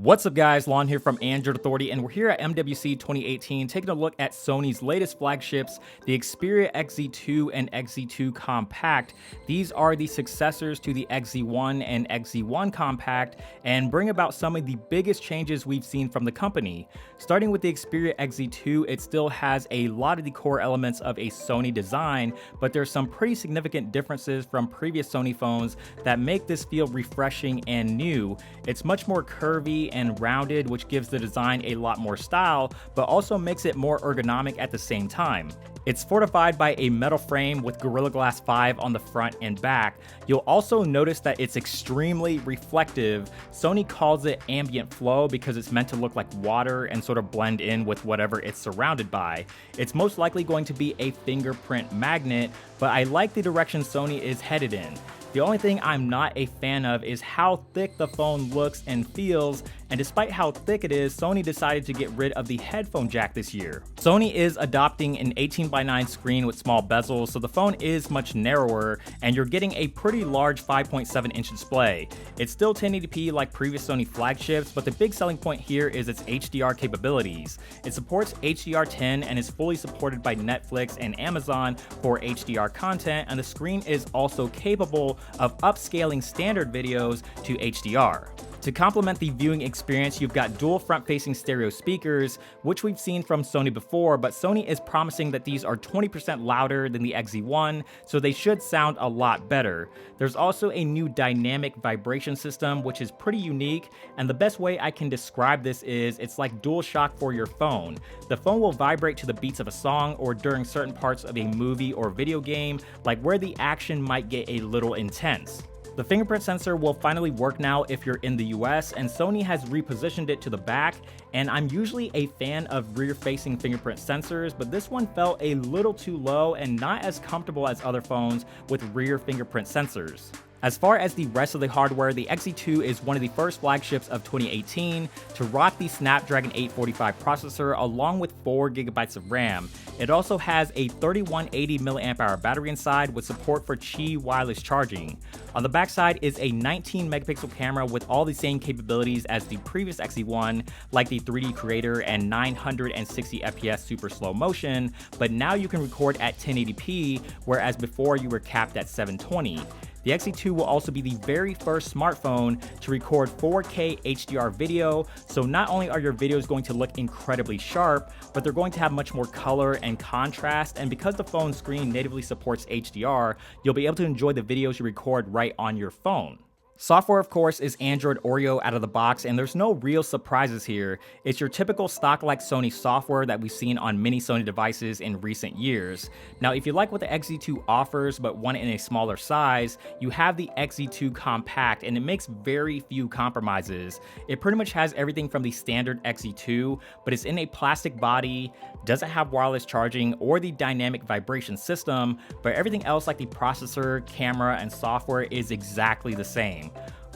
What's up guys, Lon here from Android Authority, and we're here at MWC 2018 taking a look at Sony's latest flagships, the Xperia XZ2 and XZ2 Compact. These are the successors to the XZ1 and XZ1 Compact and bring about some of the biggest changes we've seen from the company. Starting with the Xperia XZ2, it still has a lot of the core elements of a Sony design, but there's some pretty significant differences from previous Sony phones that make this feel refreshing and new. It's much more curvy and rounded, which gives the design a lot more style, but also makes it more ergonomic at the same time. It's fortified by a metal frame with Gorilla Glass 5 on the front and back. You'll also notice that it's extremely reflective. Sony calls it ambient flow because it's meant to look like water and sort of blend in with whatever it's surrounded by. It's most likely going to be a fingerprint magnet, but I like the direction Sony is headed in. The only thing I'm not a fan of is how thick the phone looks and feels, and despite how thick it is, Sony decided to get rid of the headphone jack this year. Sony is adopting an 18:9 screen with small bezels, so the phone is much narrower, and you're getting a pretty large 5.7-inch display. It's still 1080p like previous Sony flagships, but the big selling point here is its HDR capabilities. It supports HDR10 and is fully supported by Netflix and Amazon for HDR content, and the screen is also capable of upscaling standard videos to HDR. To complement the viewing experience, you've got dual front-facing stereo speakers, which we've seen from Sony before, but Sony is promising that these are 20% louder than the XZ1, so they should sound a lot better. There's also a new dynamic vibration system, which is pretty unique, and the best way I can describe this is it's like DualShock for your phone. The phone will vibrate to the beats of a song or during certain parts of a movie or video game, like where the action might get a little intense. The fingerprint sensor will finally work now if you're in the US, and Sony has repositioned it to the back, and I'm usually a fan of rear-facing fingerprint sensors, but this one felt a little too low and not as comfortable as other phones with rear fingerprint sensors. As far as the rest of the hardware, the XZ2 is one of the first flagships of 2018 to rock the Snapdragon 845 processor along with 4GB of RAM. It also has a 3180 mAh battery inside with support for Qi wireless charging. On the backside is a 19 megapixel camera with all the same capabilities as the previous XZ1, like the 3D creator and 960 FPS super slow motion, but now you can record at 1080p, whereas before you were capped at 720. The XZ2 will also be the very first smartphone to record 4K HDR video, so not only are your videos going to look incredibly sharp, but they're going to have much more color and contrast, and because the phone screen natively supports HDR, you'll be able to enjoy the videos you record right on your phone. Software, of course, is Android Oreo out of the box, and there's no real surprises here. It's your typical stock-like Sony software that we've seen on many Sony devices in recent years. Now, if you like what the XZ2 offers but want it in a smaller size, you have the XZ2 Compact, and it makes very few compromises. It pretty much has everything from the standard XZ2, but it's in a plastic body, doesn't have wireless charging or the dynamic vibration system, but everything else like the processor, camera, and software is exactly the same.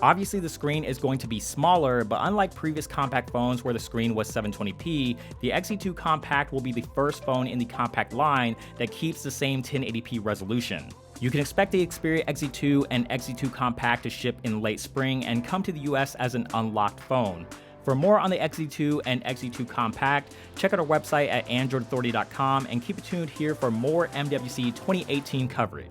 Obviously, the screen is going to be smaller, but unlike previous compact phones where the screen was 720p, the XZ2 Compact will be the first phone in the compact line that keeps the same 1080p resolution. You can expect the Xperia XZ2 and XZ2 Compact to ship in late spring and come to the US as an unlocked phone. For more on the XZ2 and XZ2 Compact, check out our website at androidauthority.com and keep it tuned here for more MWC 2018 coverage.